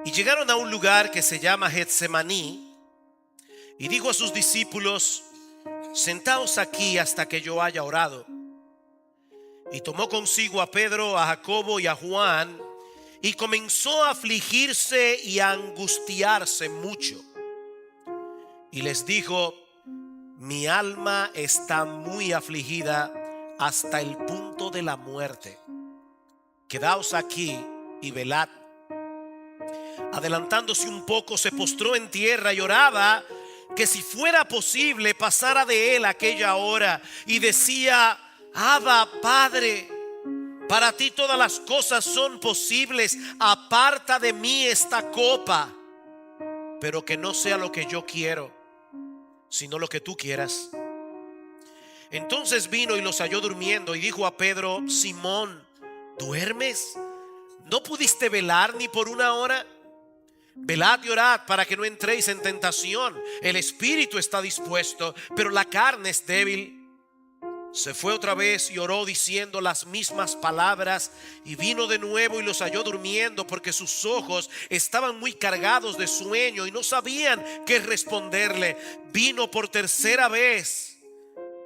Y llegaron a un lugar que se llama Getsemaní, y dijo a sus discípulos: sentaos aquí hasta que yo haya orado. Y tomó consigo a Pedro, a Jacobo y a Juan, y comenzó a afligirse y a angustiarse mucho. Y les dijo: mi alma está muy afligida hasta el punto de la muerte. Quedaos aquí y velad. Adelantándose un poco, se postró en tierra y oraba que si fuera posible pasara de él aquella hora, y decía: Abba, Padre, para ti todas las cosas son posibles, aparta de mí esta copa, pero que no sea lo que yo quiero, sino lo que tú quieras. Entonces vino y los halló durmiendo, y dijo a Pedro: Simón, ¿duermes? ¿No pudiste velar ni por una hora? Velad y orad para que no entréis en tentación. El espíritu está dispuesto, pero la carne es débil. Se fue otra vez y oró diciendo las mismas palabras, y vino de nuevo y los halló durmiendo, porque sus ojos estaban muy cargados de sueño y no sabían qué responderle. Vino por tercera vez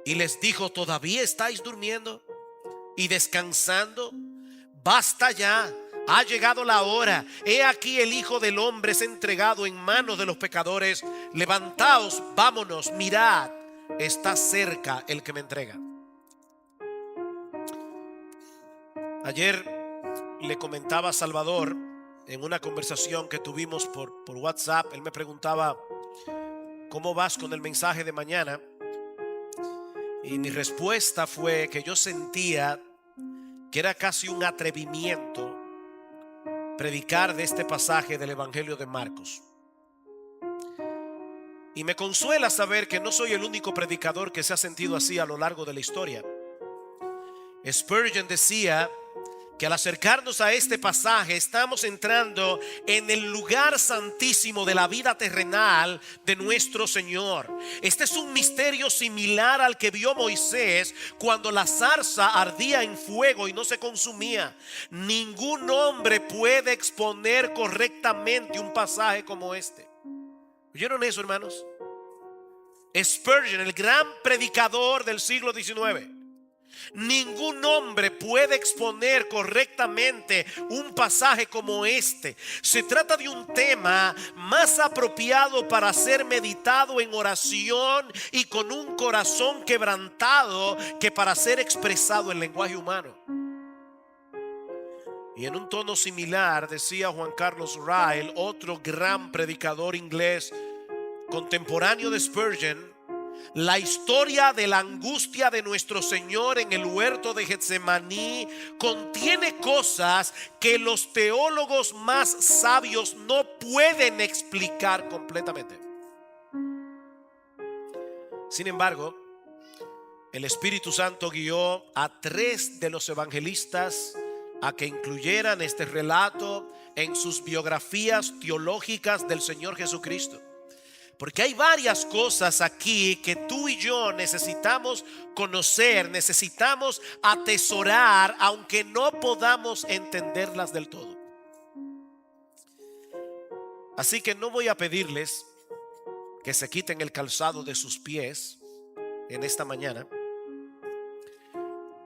y les dijo: ¿todavía estáis durmiendo y descansando? Basta ya, ha llegado la hora. He aquí el Hijo del Hombre es entregado en manos de los pecadores. Levantaos, vámonos, mirad, está cerca el que me entrega. Ayer le comentaba a Salvador en una conversación que tuvimos por WhatsApp. Él me preguntaba: ¿cómo vas con el mensaje de mañana? Y mi respuesta fue que yo sentía que era casi un atrevimiento predicar de este pasaje del Evangelio de Marcos. Y me consuela saber que no soy el único predicador que se ha sentido así a lo largo de la historia. Spurgeon decía que al acercarnos a este pasaje estamos entrando en el lugar santísimo de la vida terrenal de nuestro Señor. Este es un misterio similar al que vio Moisés cuando la zarza ardía en fuego y no se consumía. Ningún hombre puede exponer correctamente un pasaje como este. ¿Oyeron eso, hermanos? Spurgeon, el gran predicador del siglo XIX. Ningún hombre puede exponer correctamente un pasaje como este. Se trata de un tema más apropiado para ser meditado en oración y con un corazón quebrantado que para ser expresado en lenguaje humano. Y en un tono similar decía Juan Carlos Ryle, otro gran predicador inglés contemporáneo de Spurgeon: la historia de la angustia de nuestro Señor en el huerto de Getsemaní contiene cosas que los teólogos más sabios no pueden explicar completamente. Sin embargo, el Espíritu Santo guió a 3 de los evangelistas a que incluyeran este relato en sus biografías teológicas del Señor Jesucristo. Porque hay varias cosas aquí que tú y yo necesitamos conocer, necesitamos atesorar, aunque no podamos entenderlas del todo. Así que no voy a pedirles que se quiten el calzado de sus pies en esta mañana.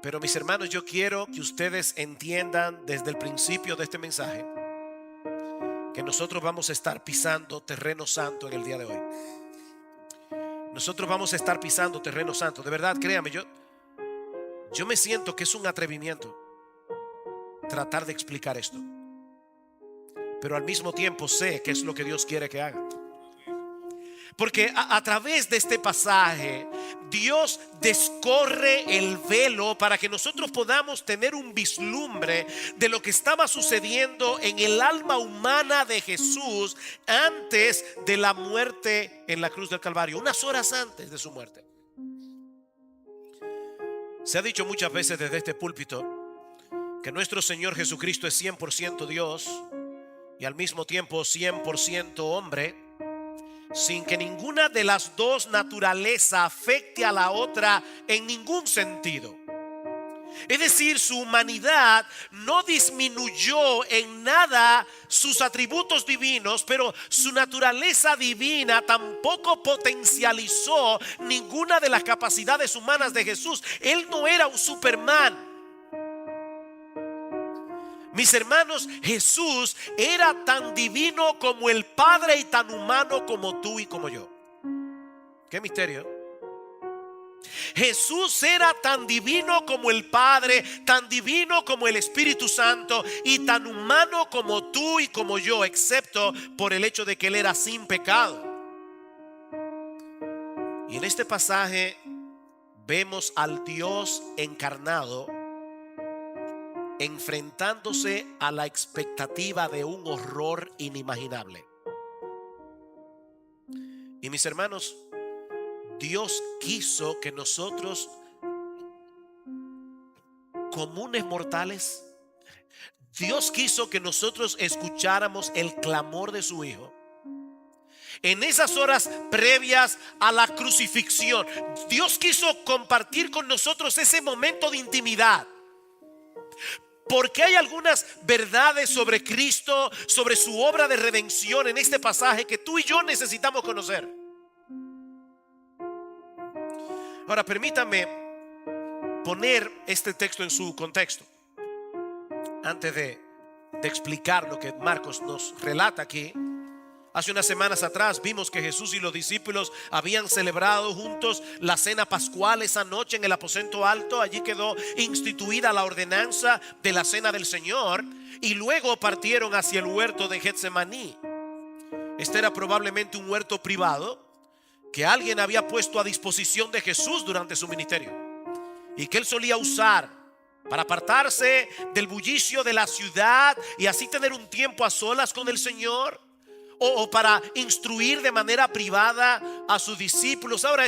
Pero mis hermanos, yo quiero que ustedes entiendan desde el principio de este mensaje que nosotros vamos a estar pisando terreno santo en el día de hoy. Nosotros vamos a estar pisando terreno santo. De verdad, créame, yo me siento que es un atrevimiento tratar de explicar esto. Pero al mismo tiempo sé que es lo que Dios quiere que haga. Porque a través de este pasaje Dios descorre el velo para que nosotros podamos tener un vislumbre de lo que estaba sucediendo en el alma humana de Jesús antes de la muerte en la cruz del Calvario, unas horas antes de su muerte. Se ha dicho muchas veces desde este púlpito que nuestro Señor Jesucristo es 100% Dios y al mismo tiempo 100% hombre, sin que ninguna de las dos naturalezas afecte a la otra en ningún sentido. Es decir, su humanidad no disminuyó en nada sus atributos divinos, pero su naturaleza divina tampoco potencializó ninguna de las capacidades humanas de Jesús. Él no era un Superman. Mis hermanos, Jesús era tan divino como el Padre y tan humano como tú y como yo. Qué misterio. Jesús era tan divino como el Padre, tan divino como el Espíritu Santo y tan humano como tú y como yo, excepto por el hecho de que Él era sin pecado. Y en este pasaje vemos al Dios encarnado enfrentándose a la expectativa de un horror inimaginable. Y mis hermanos, Dios quiso que nosotros, comunes mortales, Dios quiso que nosotros escucháramos el clamor de su Hijo en esas horas previas a la crucifixión. Dios quiso compartir con nosotros ese momento de intimidad, porque hay algunas verdades sobre Cristo, sobre su obra de redención en este pasaje que tú y yo necesitamos conocer. Ahora permítame poner este texto en su contexto antes de explicar lo que Marcos nos relata aquí. Hace unas semanas atrás vimos que Jesús y los discípulos habían celebrado juntos la cena pascual esa noche en el aposento alto. Allí quedó instituida la ordenanza de la cena del Señor y luego partieron hacia el huerto de Getsemaní. Este era probablemente un huerto privado que alguien había puesto a disposición de Jesús durante su ministerio y que él solía usar para apartarse del bullicio de la ciudad y así tener un tiempo a solas con el Señor, o para instruir de manera privada a sus discípulos. Ahora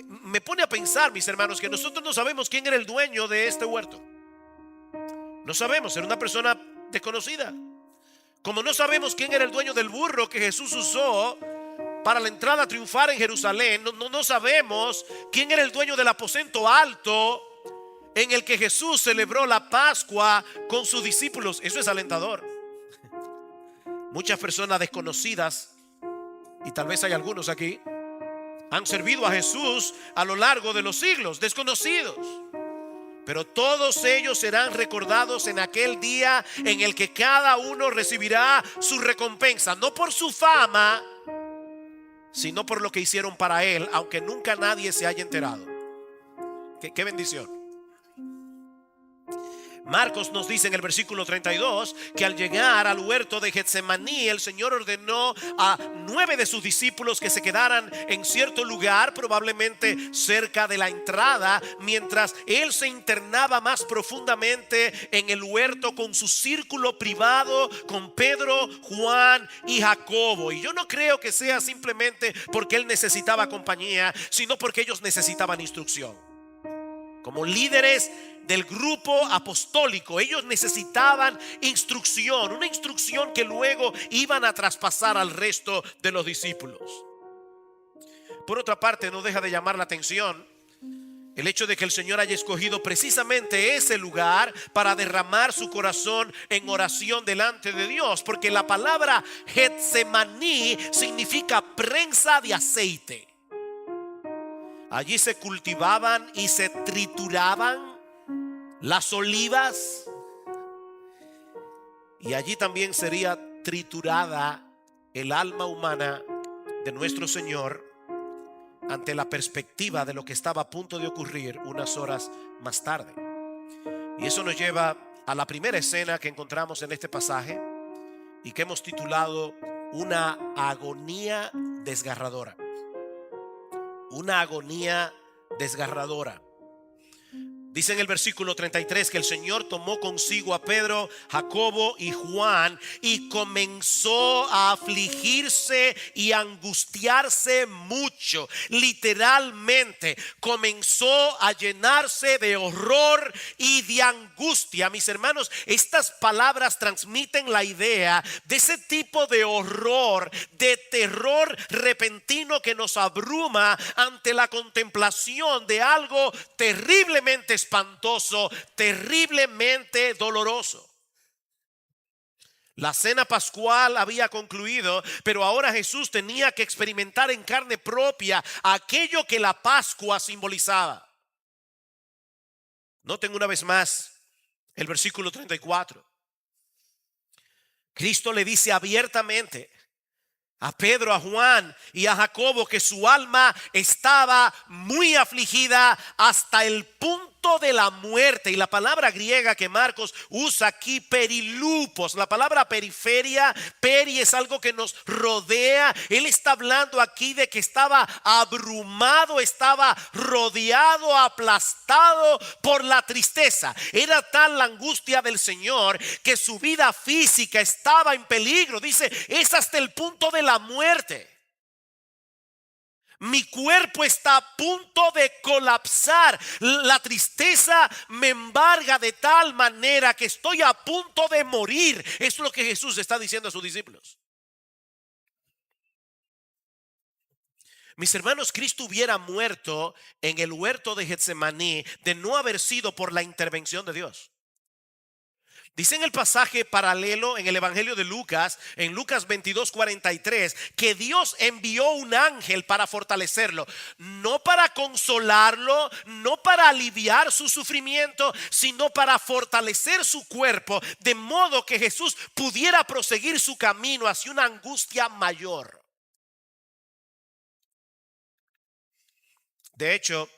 me pone a pensar, mis hermanos, que nosotros no sabemos quién era el dueño de este huerto. No sabemos, era una persona desconocida. Como no sabemos quién era el dueño del burro que Jesús usó para la entrada triunfal en Jerusalén, no sabemos quién era el dueño del aposento alto en el que Jesús celebró la Pascua con sus discípulos. Eso es alentador. Muchas personas desconocidas, y tal vez hay algunos aquí, han servido a Jesús a lo largo de los siglos, desconocidos. Pero todos ellos serán recordados en aquel día en el que cada uno recibirá su recompensa, no por su fama, sino por lo que hicieron para él, aunque nunca nadie se haya enterado. Qué bendición. Marcos nos dice en el versículo 32 que al llegar al huerto de Getsemaní, el Señor ordenó a 9 de sus discípulos que se quedaran en cierto lugar, probablemente cerca de la entrada, mientras él se internaba más profundamente en el huerto con su círculo privado, con Pedro, Juan y Jacobo. Y yo no creo que sea simplemente porque él necesitaba compañía, sino porque ellos necesitaban instrucción. Como líderes del grupo apostólico, ellos necesitaban instrucción, una instrucción que luego iban a traspasar al resto de los discípulos. Por otra parte, no deja de llamar la atención el hecho de que el Señor haya escogido precisamente ese lugar para derramar su corazón en oración delante de Dios, porque la palabra Getsemaní significa prensa de aceite. Allí se cultivaban y se trituraban las olivas, y allí también sería triturada el alma humana de nuestro Señor ante la perspectiva de lo que estaba a punto de ocurrir unas horas más tarde. Y eso nos lleva a la primera escena que encontramos en este pasaje y que hemos titulado una agonía desgarradora. Una agonía desgarradora. Dice en el versículo 33 que el Señor tomó consigo a Pedro, Jacobo y Juan y comenzó a afligirse y a angustiarse mucho. Literalmente comenzó a llenarse de horror y de angustia. Mis hermanos, estas palabras transmiten la idea de ese tipo de horror, de terror repentino que nos abruma ante la contemplación de algo terriblemente espantoso, terriblemente doloroso. La cena pascual había concluido, pero ahora Jesús tenía que experimentar en carne propia aquello que la Pascua simbolizaba. Noten una vez más el versículo 34. Cristo le dice abiertamente a Pedro, a Juan y a Jacobo que su alma estaba muy afligida hasta el punto de la muerte. Y la palabra griega que Marcos usa aquí, perilupos, la palabra periferia, peri es algo que nos rodea. Él está hablando aquí de que estaba abrumado, estaba rodeado, aplastado por la tristeza. Era tal la angustia del Señor que su vida física estaba en peligro. Dice, es hasta el punto de la muerte. Mi cuerpo está a punto de colapsar. La tristeza me embarga de tal manera que estoy a punto de morir. Eso es lo que Jesús está diciendo a sus discípulos. Mis hermanos, Cristo hubiera muerto en el huerto de Getsemaní de no haber sido por la intervención de Dios. Dice en el pasaje paralelo en el Evangelio de Lucas, en Lucas 22:43, que Dios envió un ángel para fortalecerlo, no para consolarlo, no para aliviar su sufrimiento, sino para fortalecer su cuerpo, de modo que Jesús pudiera proseguir su camino hacia una angustia mayor. De hecho,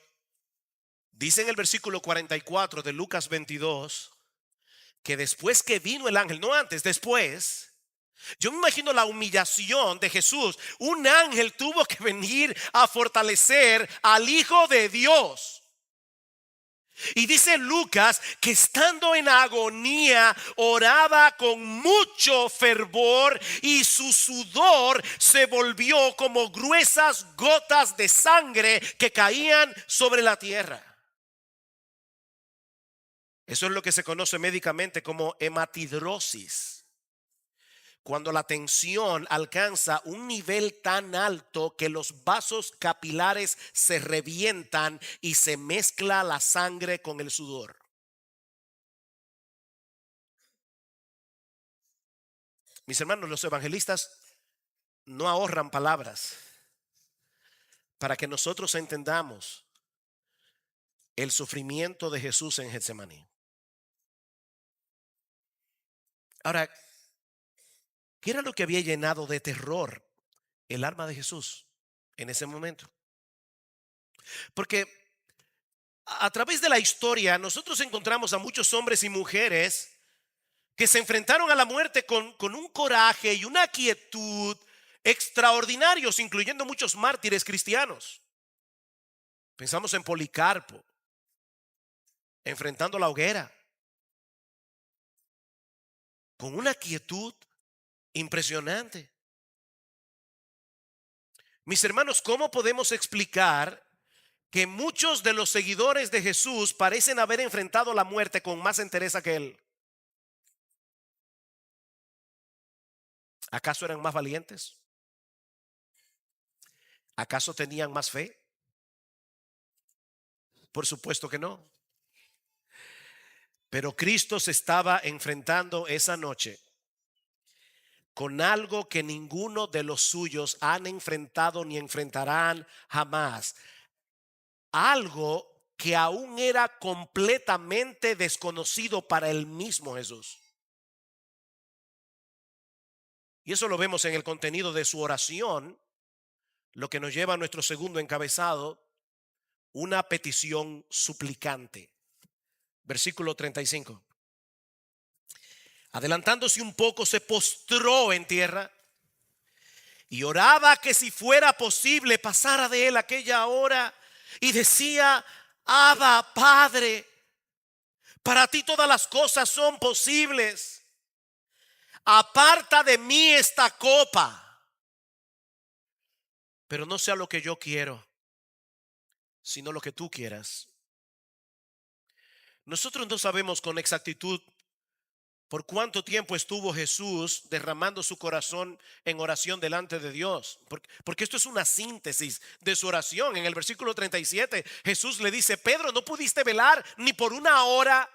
dice en el versículo 44 de Lucas 22, que después que vino el ángel, no antes, después, yo me imagino la humillación de Jesús. Un ángel tuvo que venir a fortalecer al Hijo de Dios. Y dice Lucas que estando en agonía oraba con mucho fervor y su sudor se volvió como gruesas gotas de sangre que caían sobre la tierra. Eso es lo que se conoce médicamente como hematidrosis. Cuando la tensión alcanza un nivel tan alto que los vasos capilares se revientan y se mezcla la sangre con el sudor. Mis hermanos, los evangelistas no ahorran palabras para que nosotros entendamos el sufrimiento de Jesús en Getsemaní. Ahora, ¿qué era lo que había llenado de terror el alma de Jesús en ese momento? Porque a través de la historia nosotros encontramos a muchos hombres y mujeres que se enfrentaron a la muerte con un coraje y una quietud extraordinarios, incluyendo muchos mártires cristianos. Pensamos en Policarpo, enfrentando la hoguera, con una quietud impresionante. Mis hermanos, ¿cómo podemos explicar que muchos de los seguidores de Jesús parecen haber enfrentado la muerte con más entereza que él? ¿Acaso eran más valientes? ¿Acaso tenían más fe? Por supuesto que no. Pero Cristo se estaba enfrentando esa noche con algo que ninguno de los suyos han enfrentado ni enfrentarán jamás. Algo que aún era completamente desconocido para el mismo Jesús. Y eso lo vemos en el contenido de su oración, lo que nos lleva a nuestro segundo encabezado, una petición suplicante. Versículo 35. Adelantándose un poco, se postró en tierra y oraba que si fuera posible pasara de él aquella hora, y decía: Abba, Padre, para ti todas las cosas son posibles. Aparta de mí esta copa, pero no sea lo que yo quiero, sino lo que tú quieras. Nosotros no sabemos con exactitud por cuánto tiempo estuvo Jesús derramando su corazón en oración delante de Dios, porque esto es una síntesis de su oración. En el versículo 37 Jesús le dice: Pedro, ¿no pudiste velar ni por una hora?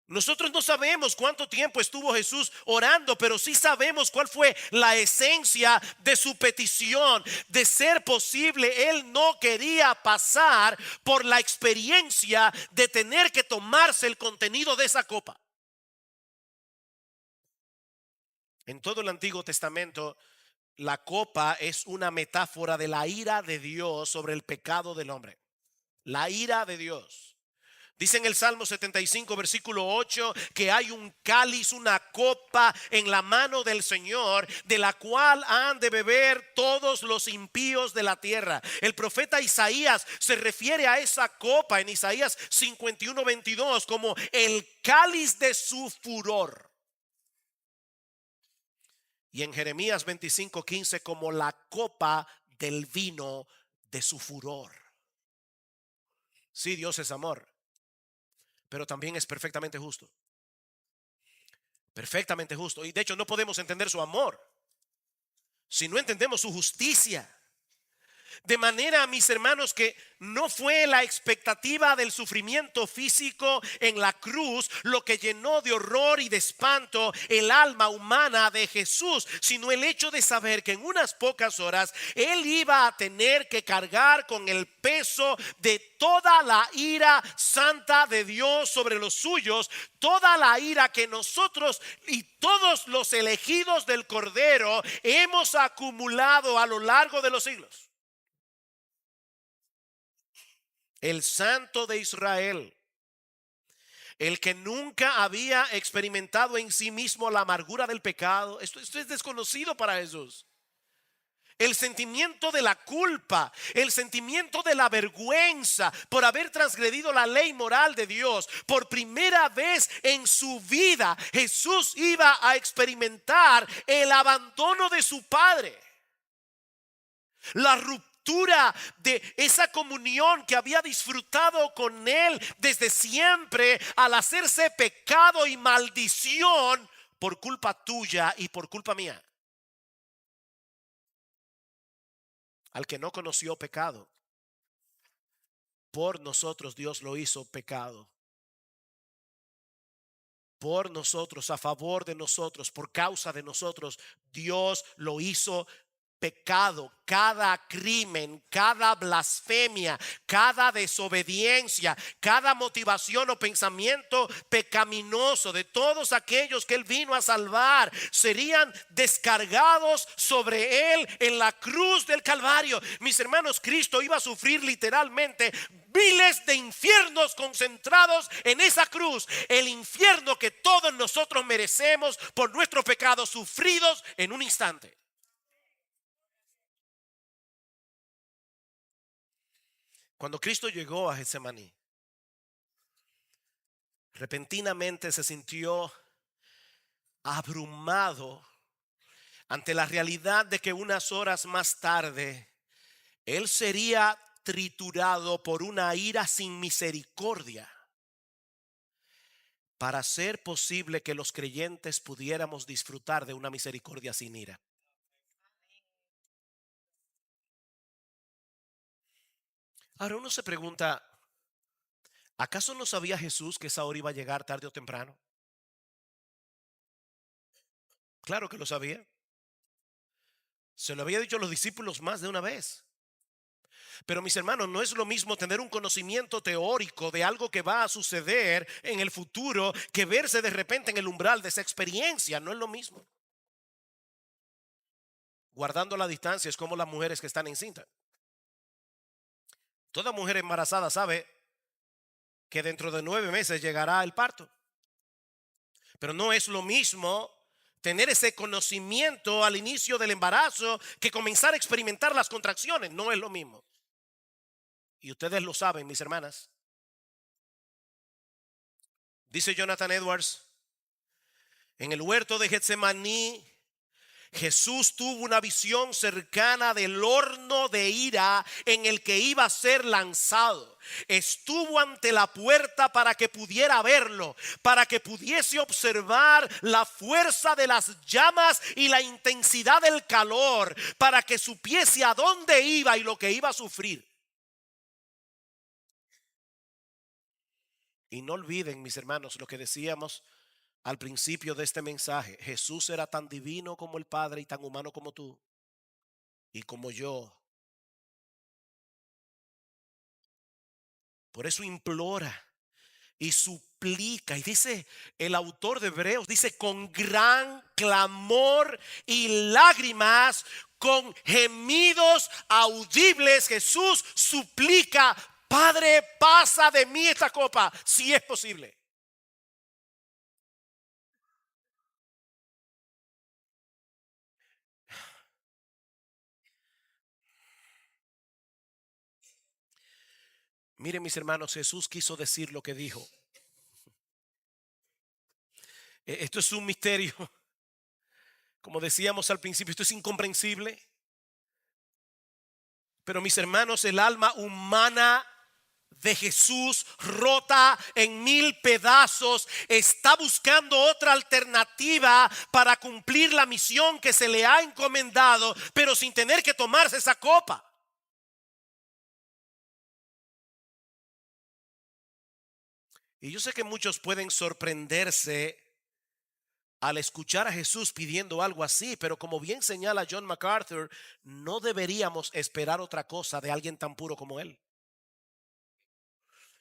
Nosotros no sabemos cuánto tiempo estuvo Jesús orando, pero sí sabemos cuál fue la esencia de su petición. De ser posible, él no quería pasar por la experiencia de tener que tomarse el contenido de esa copa. En todo el Antiguo Testamento, la copa es una metáfora de la ira de Dios sobre el pecado del hombre. La ira de Dios. Dice en el Salmo 75, versículo 8, que hay un cáliz, una copa en la mano del Señor, de la cual han de beber todos los impíos de la tierra. El profeta Isaías se refiere a esa copa en Isaías 51, 22 como el cáliz de su furor. Y en Jeremías 25, 15 como la copa del vino de su furor. Sí, Dios es amor, pero también es perfectamente justo. Perfectamente justo. Y de hecho no podemos entender su amor si no entendemos su justicia. De manera, mis hermanos, que no fue la expectativa del sufrimiento físico en la cruz lo que llenó de horror y de espanto el alma humana de Jesús, sino el hecho de saber que en unas pocas horas él iba a tener que cargar con el peso de toda la ira santa de Dios sobre los suyos, toda la ira que nosotros y todos los elegidos del Cordero hemos acumulado a lo largo de los siglos. El Santo de Israel, el que nunca había experimentado en sí mismo la amargura del pecado. Esto es desconocido para Jesús. El sentimiento de la culpa, el sentimiento de la vergüenza por haber transgredido la ley moral de Dios. Por primera vez en su vida, Jesús iba a experimentar el abandono de su Padre. La ruptura de esa comunión que había disfrutado con él desde siempre, al hacerse pecado y maldición por culpa tuya y por culpa mía. Al que no conoció pecado, por nosotros Dios lo hizo pecado. Por nosotros, a favor de nosotros, por causa de nosotros, Dios lo hizo pecado. Cada crimen, cada blasfemia, cada desobediencia, cada motivación o pensamiento pecaminoso de todos aquellos que él vino a salvar serían descargados sobre él en la cruz del Calvario. Mis hermanos, Cristo iba a sufrir literalmente miles de infiernos concentrados en esa cruz. El infierno que todos nosotros merecemos por nuestros pecados sufridos en un instante. Cuando Cristo llegó a Getsemaní, repentinamente se sintió abrumado ante la realidad de que unas horas más tarde él sería triturado por una ira sin misericordia, para hacer posible que los creyentes pudiéramos disfrutar de una misericordia sin ira. Ahora uno se pregunta, ¿acaso no sabía Jesús que esa hora iba a llegar tarde o temprano? Claro que lo sabía. Se lo había dicho a los discípulos más de una vez. Pero mis hermanos, no es lo mismo tener un conocimiento teórico de algo que va a suceder en el futuro que verse de repente en el umbral de esa experiencia. No es lo mismo. Guardando la distancia es como las mujeres que están encintas. Toda mujer embarazada sabe que dentro de 9 meses llegará el parto. Pero no es lo mismo tener ese conocimiento al inicio del embarazo que comenzar a experimentar las contracciones. No es lo mismo. Y ustedes lo saben, mis hermanas. Dice Jonathan Edwards, en el huerto de Getsemaní, Jesús tuvo una visión cercana del horno de ira en el que iba a ser lanzado. Estuvo ante la puerta para que pudiera verlo, para que pudiese observar la fuerza de las llamas y la intensidad del calor, para que supiese a dónde iba y lo que iba a sufrir. Y no olviden, mis hermanos, lo que decíamos al principio de este mensaje. Jesús era tan divino como el Padre y tan humano como tú y como yo. Por eso implora y suplica. Y dice el autor de Hebreos, dice con gran clamor y lágrimas, con gemidos audibles, Jesús suplica: Padre, pasa de mí esta copa, si es posible. Miren, mis hermanos, Jesús quiso decir lo que dijo. Esto es un misterio. Como decíamos al principio, esto es incomprensible. Pero mis hermanos, el alma humana de Jesús, rota en mil pedazos, está buscando otra alternativa para cumplir la misión que se le ha encomendado, pero sin tener que tomarse esa copa. Y yo sé que muchos pueden sorprenderse al escuchar a Jesús pidiendo algo así, pero como bien señala John MacArthur, no deberíamos esperar otra cosa de alguien tan puro como él.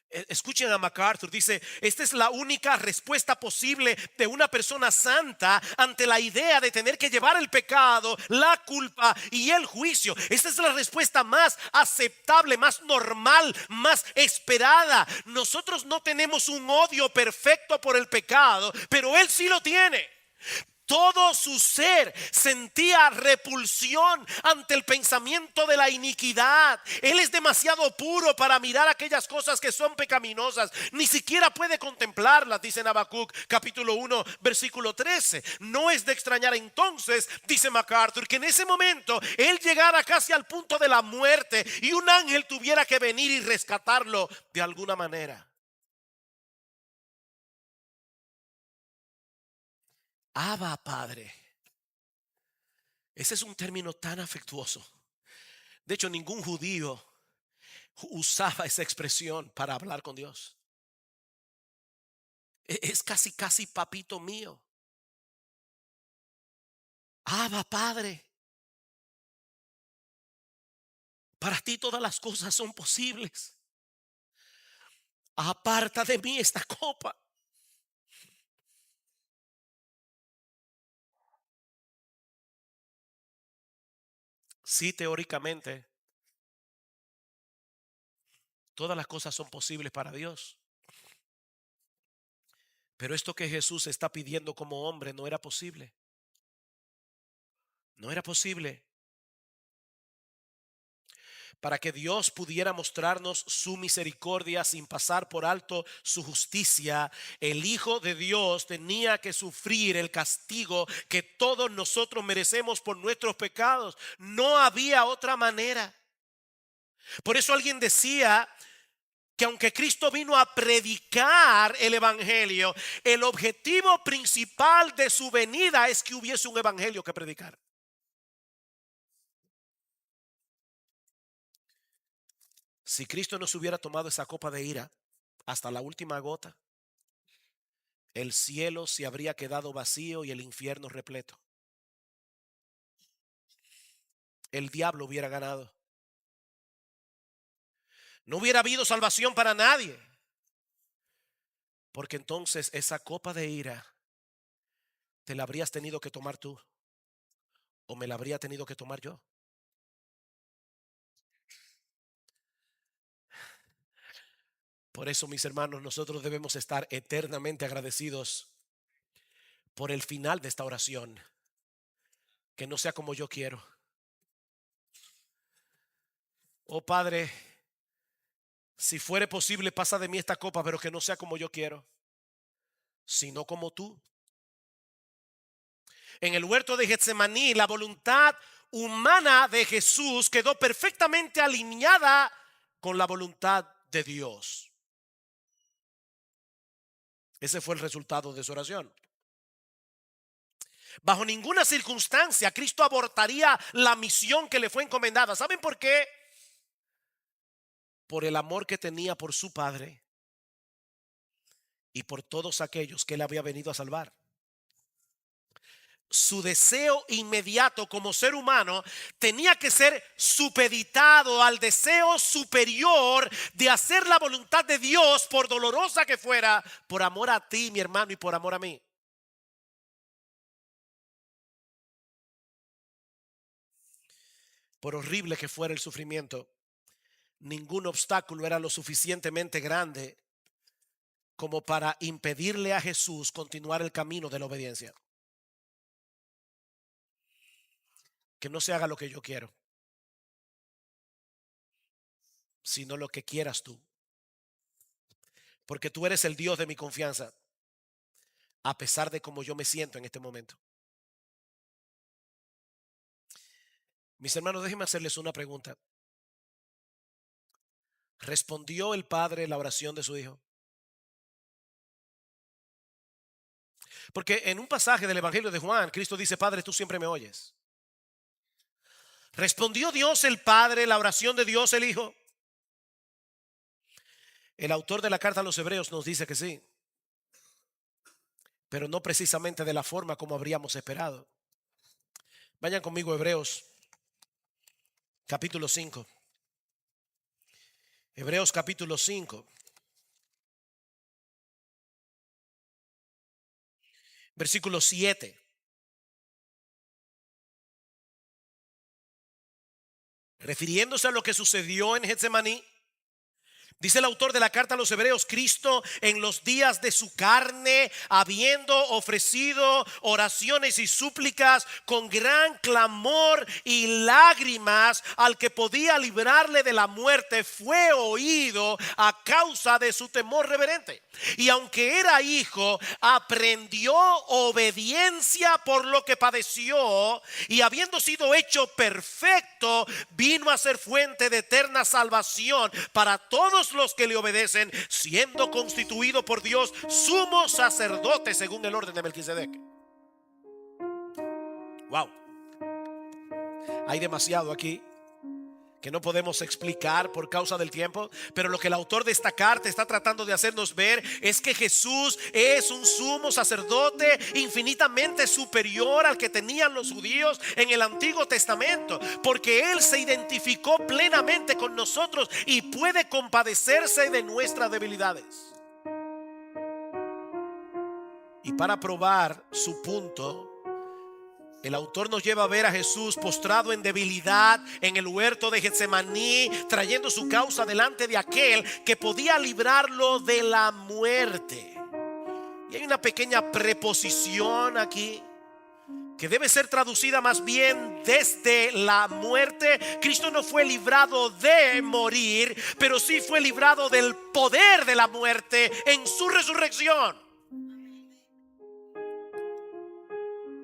Escuchen a MacArthur, dice: esta es la única respuesta posible de una persona santa ante la idea de tener que llevar el pecado, la culpa y el juicio. Esta es la respuesta más aceptable, más normal, más esperada. Nosotros no tenemos un odio perfecto por el pecado, pero él sí lo tiene. Todo su ser sentía repulsión ante el pensamiento de la iniquidad. Él es demasiado puro para mirar aquellas cosas que son pecaminosas. Ni siquiera puede contemplarlas, dice en Habacuc capítulo 1 versículo 13. No es de extrañar entonces, dice MacArthur, que en ese momento él llegara casi al punto de la muerte y un ángel tuviera que venir y rescatarlo de alguna manera. Abba, Padre. Ese es un término tan afectuoso. De hecho, ningún judío usaba esa expresión para hablar con Dios. Es casi, casi papito mío. Abba, Padre. Para ti todas las cosas son posibles. Aparta de mí esta copa. Sí, teóricamente, todas las cosas son posibles para Dios. Pero esto que Jesús está pidiendo como hombre no era posible. No era posible. Para que Dios pudiera mostrarnos su misericordia sin pasar por alto su justicia, el Hijo de Dios tenía que sufrir el castigo que todos nosotros merecemos por nuestros pecados. No había otra manera. Por eso alguien decía que aunque Cristo vino a predicar el evangelio, el objetivo principal de su venida es que hubiese un evangelio que predicar. Si Cristo no se hubiera tomado esa copa de ira hasta la última gota, el cielo se habría quedado vacío y el infierno repleto. El diablo hubiera ganado. No hubiera habido salvación para nadie. Porque entonces esa copa de ira te la habrías tenido que tomar tú, o me la habría tenido que tomar yo. Por eso, mis hermanos, nosotros debemos estar eternamente agradecidos por el final de esta oración. Que no sea como yo quiero. Oh Padre, si fuere posible, pasa de mí esta copa, pero que no sea como yo quiero, sino como tú. En el huerto de Getsemaní, la voluntad humana de Jesús quedó perfectamente alineada con la voluntad de Dios. Ese fue el resultado de su oración. Bajo ninguna circunstancia Cristo abortaría la misión que le fue encomendada. ¿Saben por qué? Por el amor que tenía por su Padre y por todos aquellos que él había venido a salvar. Su deseo inmediato como ser humano tenía que ser supeditado al deseo superior de hacer la voluntad de Dios, por dolorosa que fuera, por amor a ti, mi hermano, y por amor a mí. Por horrible que fuera el sufrimiento, ningún obstáculo era lo suficientemente grande como para impedirle a Jesús continuar el camino de la obediencia. Que no se haga lo que yo quiero, sino lo que quieras tú. Porque tú eres el Dios de mi confianza, a pesar de cómo yo me siento en este momento. Mis hermanos, déjenme hacerles una pregunta. ¿Respondió el Padre la oración de su Hijo? Porque en un pasaje del Evangelio de Juan, Cristo dice: Padre, tú siempre me oyes. ¿Respondió Dios el Padre la oración de Dios el Hijo? El autor de la carta a los Hebreos nos dice que sí, pero no precisamente de la forma como habríamos esperado. Vayan conmigo a Hebreos capítulo 5. Hebreos capítulo 5. Versículo 7. Refiriéndose a lo que sucedió en Getsemaní, dice el autor de la carta a los Hebreos: Cristo, en los días de su carne, habiendo ofrecido oraciones y súplicas con gran clamor y lágrimas al que podía librarle de la muerte, fue oído a causa de su temor reverente. Y aunque era hijo, aprendió obediencia por lo que padeció, y habiendo sido hecho perfecto, vino a ser fuente de eterna salvación para todos los que le obedecen, siendo constituido por Dios sumo sacerdote según el orden de Melquisedec. Wow. Hay demasiado aquí que no podemos explicar por causa del tiempo, pero lo que el autor de esta carta está tratando de hacernos ver es que Jesús es un sumo sacerdote infinitamente superior al que tenían los judíos en el Antiguo Testamento, porque Él se identificó plenamente con nosotros y puede compadecerse de nuestras debilidades. Y para probar su punto, el autor nos lleva a ver a Jesús postrado en debilidad en el huerto de Getsemaní, trayendo su causa delante de aquel que podía librarlo de la muerte. Y hay una pequeña preposición aquí que debe ser traducida más bien desde la muerte. Cristo no fue librado de morir, pero sí fue librado del poder de la muerte en su resurrección.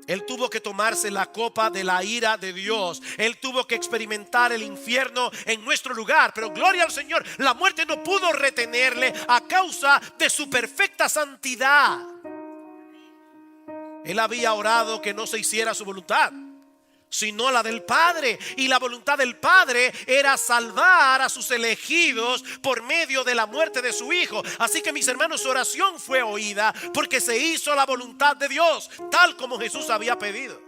Él tuvo que tomarse la copa de la ira de Dios. Él tuvo que experimentar el infierno en nuestro lugar. Pero gloria al Señor, la muerte no pudo retenerle a causa de su perfecta santidad. Él había orado que no se hiciera su voluntad, sino la del Padre. Y la voluntad del Padre era salvar a sus elegidos por medio de la muerte de su Hijo. Así que, mis hermanos, su oración fue oída porque se hizo la voluntad de Dios, tal como Jesús había pedido.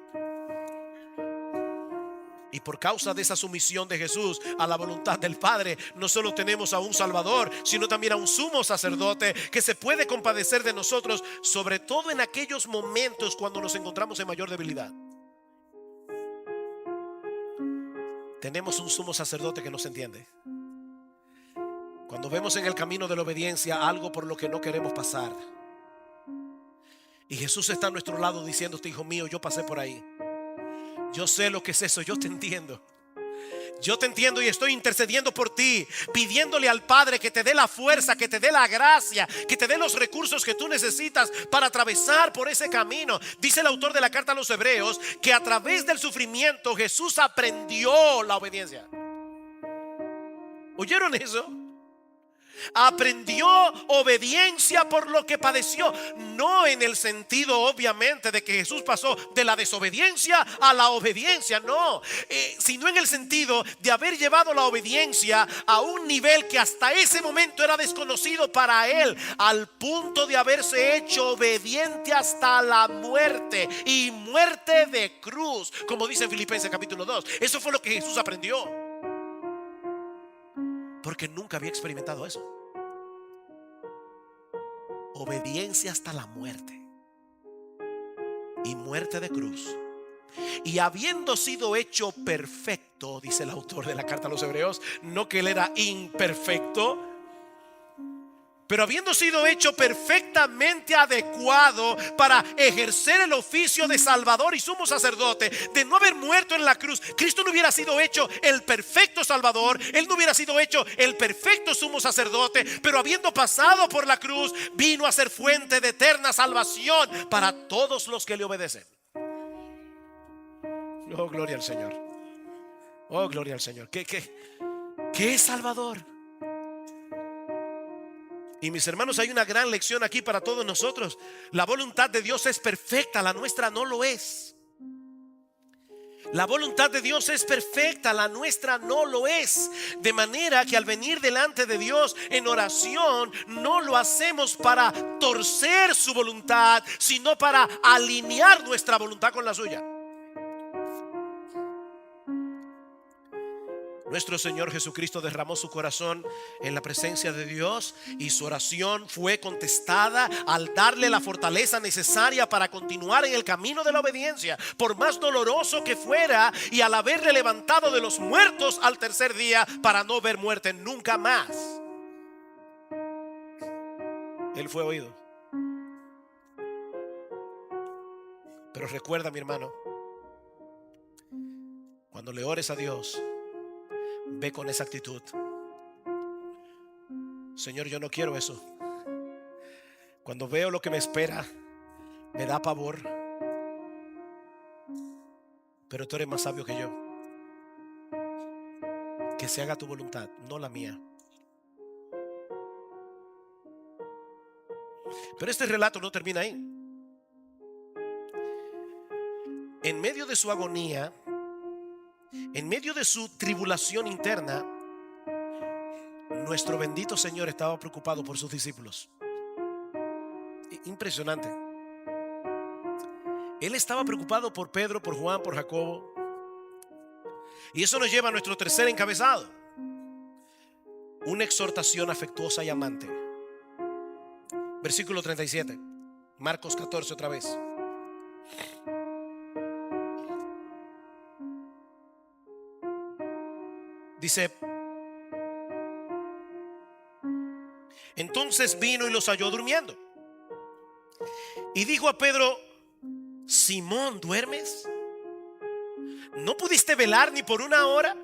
Y por causa de esa sumisión de Jesús a la voluntad del Padre, no solo tenemos a un Salvador, sino también a un sumo sacerdote que se puede compadecer de nosotros, sobre todo en aquellos momentos cuando nos encontramos en mayor debilidad. Tenemos un sumo sacerdote que nos entiende. Cuando vemos en el camino de la obediencia algo por lo que no queremos pasar, y Jesús está a nuestro lado diciéndote: hijo mío, yo pasé por ahí, yo sé lo que es eso, yo te entiendo. Yo te entiendo y estoy intercediendo por ti, pidiéndole al Padre que te dé la fuerza, que te dé la gracia, que te dé los recursos que tú necesitas para atravesar por ese camino. Dice el autor de la carta a los Hebreos que a través del sufrimiento Jesús aprendió la obediencia. ¿Oyeron eso? Aprendió obediencia por lo que padeció. No en el sentido obviamente de que Jesús pasó de la desobediencia a la obediencia, no, sino en el sentido de haber llevado la obediencia a un nivel que hasta ese momento era desconocido para él, al punto de haberse hecho obediente hasta la muerte, y muerte de cruz, como dice en Filipenses capítulo 2. Eso fue lo que Jesús aprendió, porque nunca había experimentado eso. Obediencia hasta la muerte y muerte de cruz. Y habiendo sido hecho perfecto, dice el autor de la carta a los Hebreos, no que él era imperfecto, pero habiendo sido hecho perfectamente adecuado para ejercer el oficio de Salvador y sumo sacerdote, de no haber muerto en la cruz, Cristo no hubiera sido hecho el perfecto Salvador, Él no hubiera sido hecho el perfecto sumo sacerdote, pero habiendo pasado por la cruz, vino a ser fuente de eterna salvación para todos los que le obedecen. Oh, gloria al Señor. Oh, gloria al Señor. ¿Qué es Salvador? Y mis hermanos, hay una gran lección aquí para todos nosotros. La voluntad de Dios es perfecta, la nuestra no lo es. La voluntad de Dios es perfecta, la nuestra no lo es. De manera que al venir delante de Dios en oración, no lo hacemos para torcer su voluntad, sino para alinear nuestra voluntad con la suya. Nuestro Señor Jesucristo derramó su corazón en la presencia de Dios, y su oración fue contestada al darle la fortaleza necesaria para continuar en el camino de la obediencia, por más doloroso que fuera, y al haberle levantado de los muertos al tercer día para no ver muerte nunca más. Él fue oído. Pero recuerda, mi hermano, cuando le ores a Dios, ve con esa actitud: Señor, yo no quiero eso. Cuando veo lo que me espera, me da pavor, pero tú eres más sabio que yo. Que se haga tu voluntad, no la mía. Pero este relato no termina ahí. En medio de su agonía, en medio de su tribulación interna, nuestro bendito Señor estaba preocupado por sus discípulos. Impresionante. Él estaba preocupado por Pedro, por Juan, por Jacobo. Y eso nos lleva a nuestro tercer encabezado: una exhortación afectuosa y amante. Versículo 37, Marcos 14 otra vez. Dice: entonces vino y los halló durmiendo, y dijo a Pedro: Simón, ¿duermes? ¿No pudiste velar ni por una hora?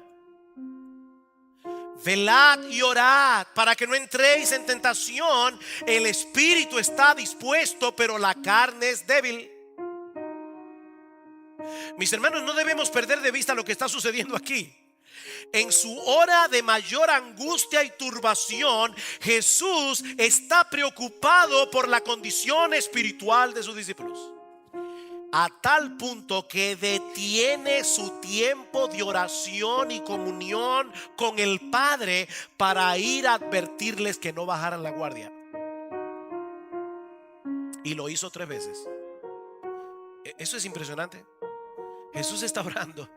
Velad y orad para que no entréis en tentación. El espíritu está dispuesto, pero la carne es débil. Mis hermanos, no debemos perder de vista lo que está sucediendo aquí. En su hora de mayor angustia y turbación, Jesús está preocupado por la condición espiritual de sus discípulos, a tal punto que detiene su tiempo de oración y comunión con el Padre para ir a advertirles que no bajaran la guardia. Y lo hizo 3 veces. Eso es impresionante. Jesús está orando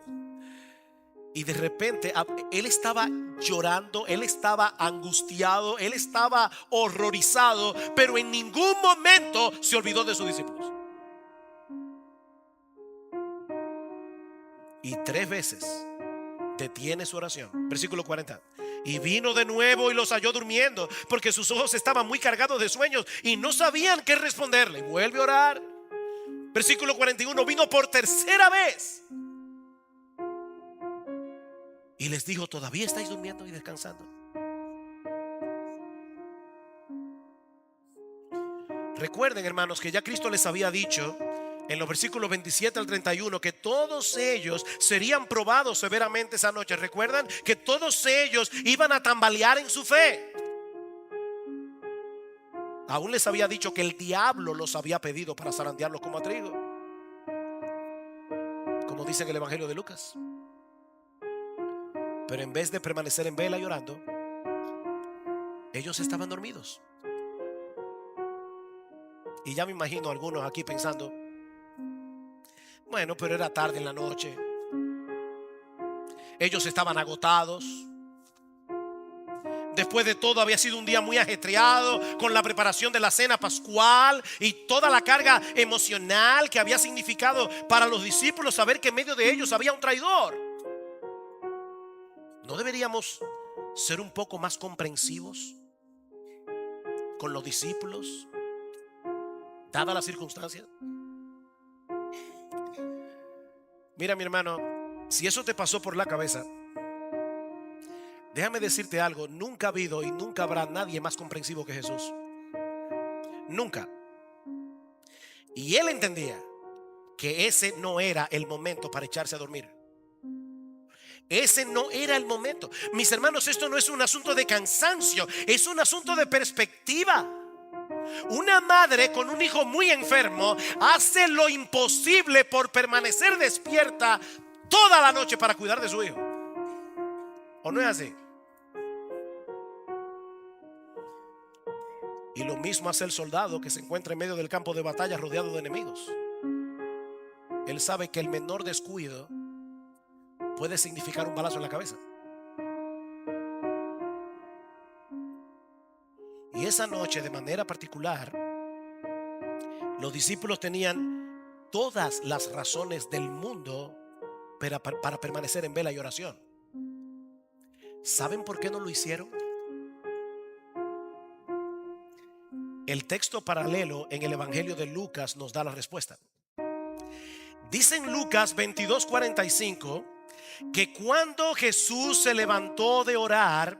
y de repente él estaba llorando, él estaba angustiado, él estaba horrorizado, pero en ningún momento se olvidó de sus discípulos. Y 3 veces detiene su oración. Versículo 40. Y vino de nuevo y los halló durmiendo, porque sus ojos estaban muy cargados de sueños y no sabían qué responderle. Vuelve a orar. Versículo 41. Vino por tercera vez y les dijo: ¿todavía estáis durmiendo y descansando? Recuerden, hermanos, que ya Cristo les había dicho en los versículos 27 al 31 que todos ellos serían probados severamente esa noche. Recuerdan que todos ellos iban a tambalear en su fe. Aún les había dicho que el diablo los había pedido para zarandearlos como a trigo, como dice en el Evangelio de Lucas. Pero en vez de permanecer en vela llorando, ellos estaban dormidos. Y ya me imagino a algunos aquí pensando: bueno, pero era tarde en la noche, ellos estaban agotados. Después de todo había sido un día muy ajetreado con la preparación de la cena pascual y toda la carga emocional que había significado para los discípulos saber que en medio de ellos había un traidor. ¿No deberíamos ser un poco más comprensivos con los discípulos, dadas las circunstancias? Mira, mi hermano, si eso te pasó por la cabeza, déjame decirte algo: nunca ha habido y nunca habrá nadie más comprensivo que Jesús. Nunca. Y él entendía que ese no era el momento para echarse a dormir. Ese no era el momento. Mis hermanos, esto no es un asunto de cansancio, es un asunto de perspectiva. Una madre con un hijo muy enfermo hace lo imposible por permanecer despierta toda la noche para cuidar de su hijo. ¿O no es así? Y lo mismo hace el soldado que se encuentra en medio del campo de batalla rodeado de enemigos. Él sabe que el menor descuido puede significar un balazo en la cabeza. Y esa noche, de manera particular, los discípulos tenían todas las razones del mundo para permanecer en vela y oración. ¿Saben por qué no lo hicieron? El texto paralelo en el Evangelio de Lucas nos da la respuesta. Dice en Lucas 22:45 que cuando Jesús se levantó de orar,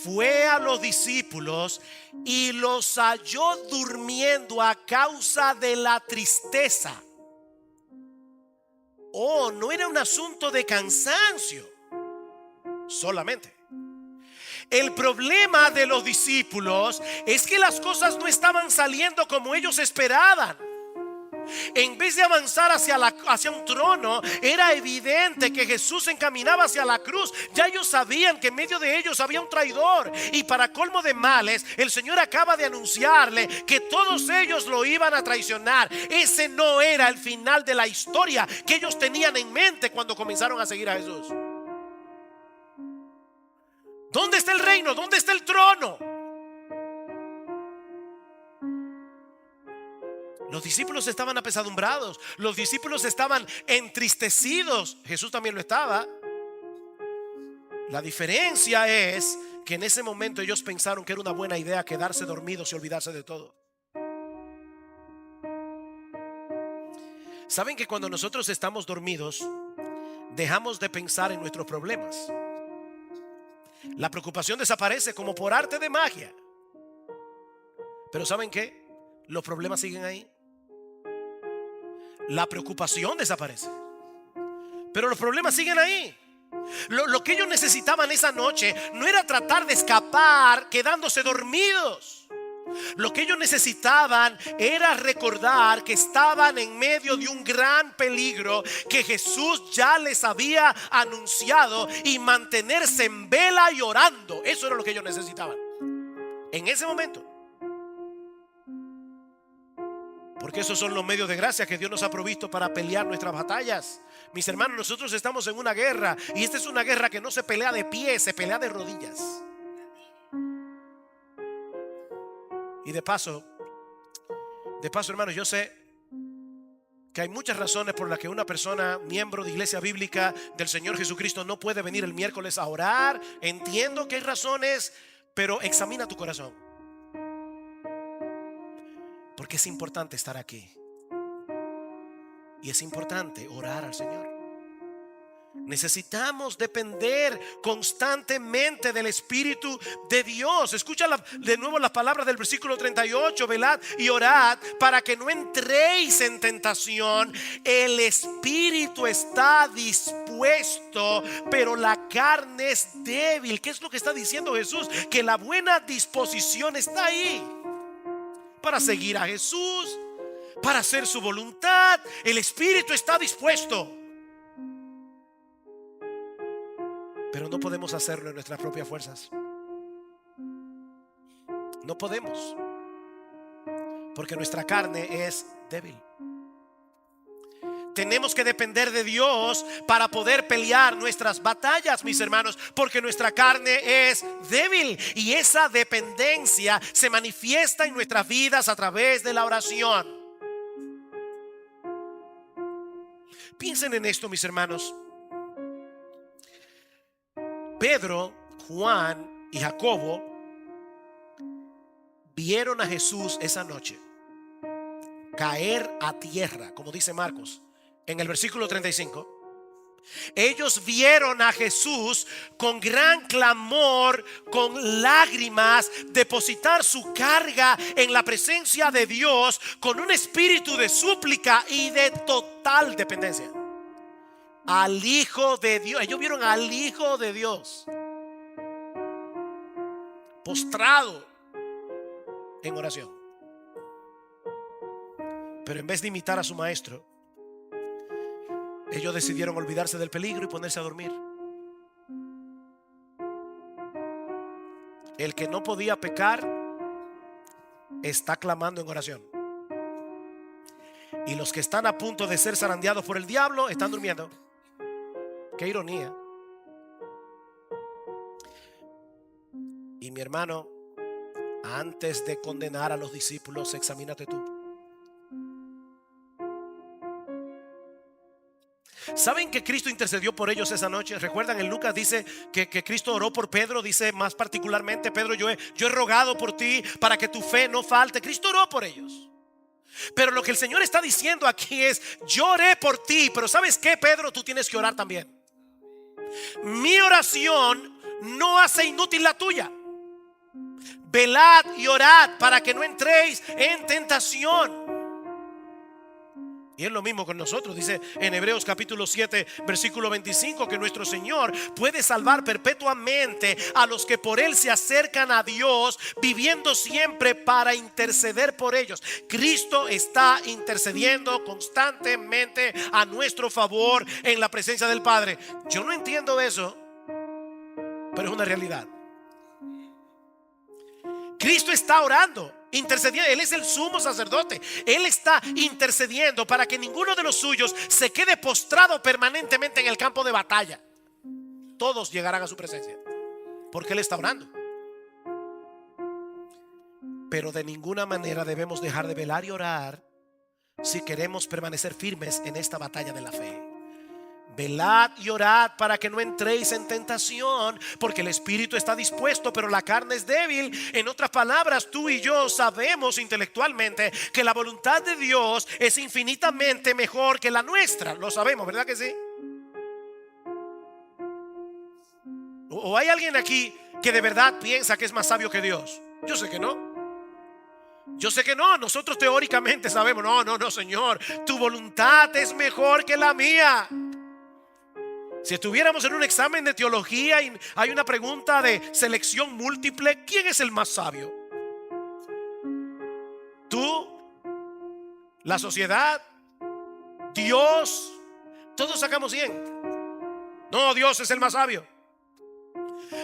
fue a los discípulos y los halló durmiendo a causa de la tristeza. Oh, no era un asunto de cansancio solamente. El problema de los discípulos es que las cosas no estaban saliendo como ellos esperaban. En vez de avanzar hacia un trono, era evidente que Jesús se encaminaba hacia la cruz. Ya ellos sabían que en medio de ellos había un traidor. Y para colmo de males, el Señor acaba de anunciarle que todos ellos lo iban a traicionar. Ese no era el final de la historia que ellos tenían en mente cuando comenzaron a seguir a Jesús. ¿Dónde está el reino? ¿Dónde está el trono? Los discípulos estaban apesadumbrados. Los discípulos estaban entristecidos. Jesús también lo estaba. La diferencia es que en ese momento ellos pensaron que era una buena idea quedarse dormidos y olvidarse de todo. ¿Saben que cuando nosotros estamos dormidos, dejamos de pensar en nuestros problemas? La preocupación desaparece como por arte de magia. Pero ¿saben qué? Los problemas siguen ahí. La preocupación desaparece, pero los problemas siguen ahí. Lo que ellos necesitaban esa noche no era tratar de escapar quedándose dormidos. Lo que ellos necesitaban era recordar que estaban en medio de un gran peligro que Jesús ya les había anunciado y mantenerse en vela y orando. Eso era lo que ellos necesitaban en ese momento. Porque esos son los medios de gracia que Dios nos ha provisto para pelear nuestras batallas. Mis hermanos, nosotros estamos en una guerra, y esta es una guerra que no se pelea de pie, se pelea de rodillas. Y de paso, hermanos, yo sé que hay muchas razones por las que una persona, miembro de iglesia bíblica del Señor Jesucristo, no puede venir el miércoles a orar. Entiendo que hay razones, pero examina tu corazón. Porque es importante estar aquí. Y es importante orar al Señor. Necesitamos depender constantemente del Espíritu de Dios. Escucha de nuevo las palabras del versículo 38. Velad y orad para que no entréis en tentación. El Espíritu está dispuesto, pero la carne es débil. ¿Qué es lo que está diciendo Jesús? Que la buena disposición está ahí. para seguir a Jesús, para hacer su voluntad. El espíritu está dispuesto, pero no podemos hacerlo en nuestras propias fuerzas. No podemos, porque nuestra carne es débil. Tenemos que depender de Dios para poder pelear nuestras batallas, mis hermanos, porque nuestra carne es débil y esa dependencia se manifiesta en nuestras vidas a través de la oración. Piensen en esto, mis hermanos. Pedro, Juan y Jacobo vieron a Jesús esa noche caer a tierra, como dice Marcos en el versículo 35. Ellos vieron a Jesús con gran clamor, con lágrimas, depositar su carga en la presencia de Dios con un espíritu de súplica y de total dependencia al Hijo de Dios. Ellos vieron al Hijo de Dios postrado en oración. Pero en vez de imitar a su maestro, ellos decidieron olvidarse del peligro y ponerse a dormir. El que no podía pecar está clamando en oración, y los que están a punto de ser zarandeados por el diablo están durmiendo. Qué ironía. Y mi hermano, antes de condenar a los discípulos, examínate tú. ¿Saben que Cristo intercedió por ellos esa noche? ¿Recuerdan? En Lucas dice que Cristo oró por Pedro. Dice más particularmente: Pedro, yo he rogado por ti para que tu fe no falte. Cristo oró por ellos. Pero lo que el Señor está diciendo aquí es: yo oré por ti, pero ¿sabes qué, Pedro? Tú tienes que orar también. Mi oración no hace inútil la tuya. Velad y orad para que no entréis en tentación. Y es lo mismo con nosotros. Dice en Hebreos capítulo 7 versículo 25 que nuestro Señor puede salvar perpetuamente a los que por Él se acercan a Dios, viviendo siempre para interceder por ellos. Cristo está intercediendo constantemente a nuestro favor en la presencia del Padre. Yo no entiendo eso, pero es una realidad. Cristo está orando, intercediendo. Él es el sumo sacerdote. Él está intercediendo para que ninguno de los suyos se quede postrado permanentemente en el campo de batalla. Todos llegarán a su presencia, porque Él está orando. Pero de ninguna manera debemos dejar de velar y orar si queremos permanecer firmes en esta batalla de la fe. Velad y orad para que no entréis en tentación, porque el espíritu está dispuesto, pero la carne es débil. En otras palabras, tú y yo sabemos intelectualmente que la voluntad de Dios es infinitamente mejor que la nuestra. Lo sabemos, ¿verdad que sí? ¿O hay alguien aquí que de verdad piensa que es más sabio que Dios? Yo sé que no. Yo sé que no. Nosotros teóricamente sabemos: no, Señor, tu voluntad es mejor que la mía. Si estuviéramos en un examen de teología y hay una pregunta de selección múltiple, ¿quién es el más sabio? ¿Tú? ¿La sociedad? ¿Dios? Todos sacamos 100. No, Dios es el más sabio.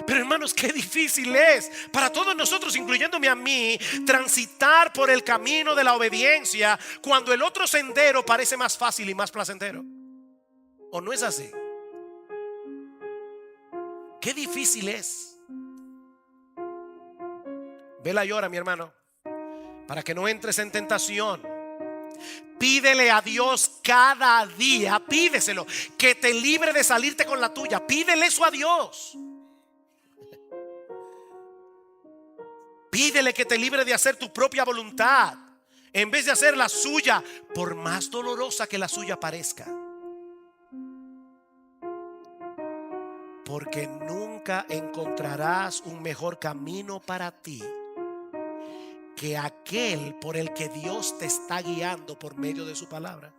Pero hermanos, qué difícil es para todos nosotros, incluyéndome a mí, transitar por el camino de la obediencia cuando el otro sendero parece más fácil y más placentero. ¿O no es así? Qué difícil es. Vela y ora, mi hermano, para que no entres en tentación. Pídele a Dios cada día, pídeselo, que te libre de salirte con la tuya. Pídele eso a Dios. Pídele que te libre de hacer tu propia voluntad en vez de hacer la suya, por más dolorosa que la suya parezca. Porque nunca encontrarás un mejor camino para ti que aquel por el que Dios te está guiando por medio de su palabra.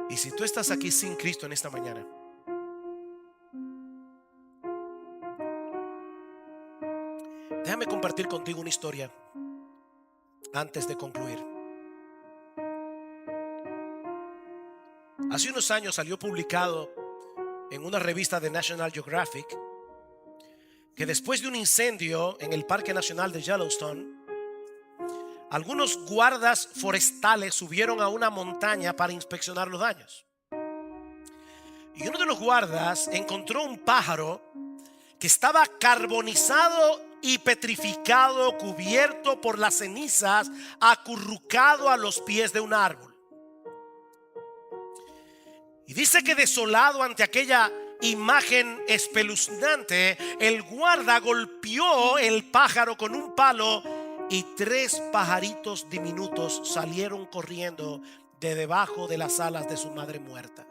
Y si tú estás aquí sin Cristo en esta mañana, compartir contigo una historia antes de concluir. Hace unos años salió publicado en una revista de National Geographic que después de un incendio en el Parque Nacional de Yellowstone, algunos guardas forestales subieron a una montaña para inspeccionar los daños. Y uno de los guardas encontró un pájaro que estaba carbonizado y petrificado, cubierto por las cenizas, acurrucado a los pies de un árbol. Y dice que desolado ante aquella imagen espeluznante, el guarda golpeó el pájaro con un palo y 3 pajaritos diminutos salieron corriendo de debajo de las alas de su madre muerta.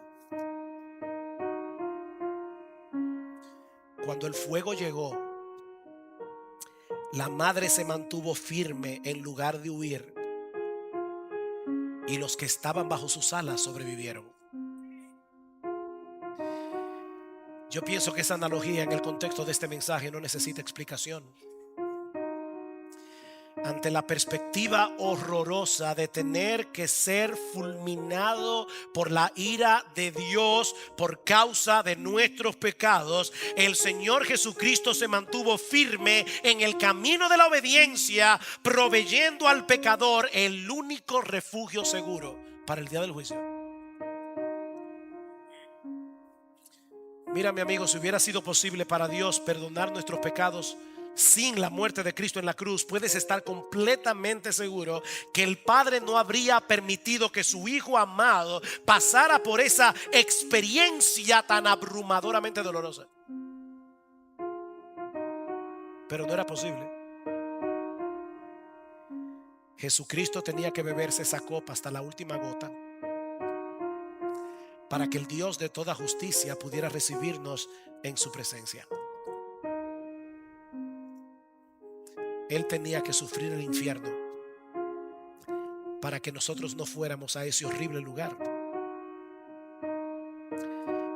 Cuando el fuego llegó, la madre se mantuvo firme en lugar de huir, y los que estaban bajo sus alas sobrevivieron. Yo pienso que esa analogía en el contexto de este mensaje no necesita explicación. Ante la perspectiva horrorosa de tener que ser fulminado por la ira de Dios por causa de nuestros pecados, el Señor Jesucristo se mantuvo firme en el camino de la obediencia, proveyendo al pecador el único refugio seguro para el día del juicio. Mira, mi amigo, si hubiera sido posible para Dios perdonar nuestros pecados sin la muerte de Cristo en la cruz, puedes estar completamente seguro que el Padre no habría permitido que su Hijo amado pasara por esa experiencia tan abrumadoramente dolorosa. Pero no era posible. Jesucristo tenía que beberse esa copa hasta la última gota para que el Dios de toda justicia pudiera recibirnos en su presencia. Él tenía que sufrir el infierno para que nosotros no fuéramos a ese horrible lugar.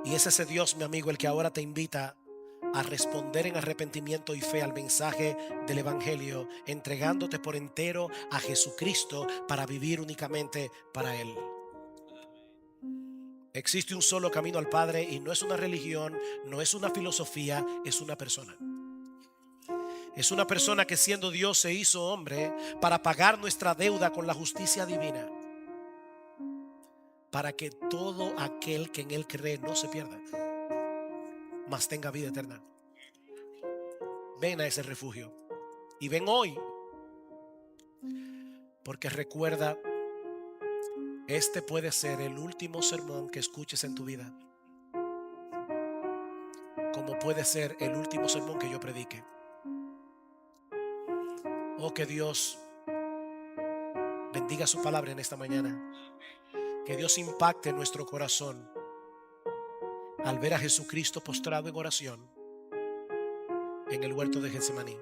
Y es ese Dios, mi amigo, el que ahora te invita a responder en arrepentimiento y fe al mensaje del Evangelio, entregándote por entero a Jesucristo para vivir únicamente para Él. Existe un solo camino al Padre, y no es una religión, no es una filosofía, es una persona. Es una persona que, siendo Dios, se hizo hombre para pagar nuestra deuda con la justicia divina, para que todo aquel que en Él cree no se pierda, mas tenga vida eterna. Ven a ese refugio y ven hoy, porque recuerda, este puede ser el último sermón que escuches en tu vida, como puede ser el último sermón que yo predique. Oh, que Dios bendiga su palabra en esta mañana. Que Dios impacte nuestro corazón al ver a Jesucristo postrado en oración en el huerto de Getsemaní.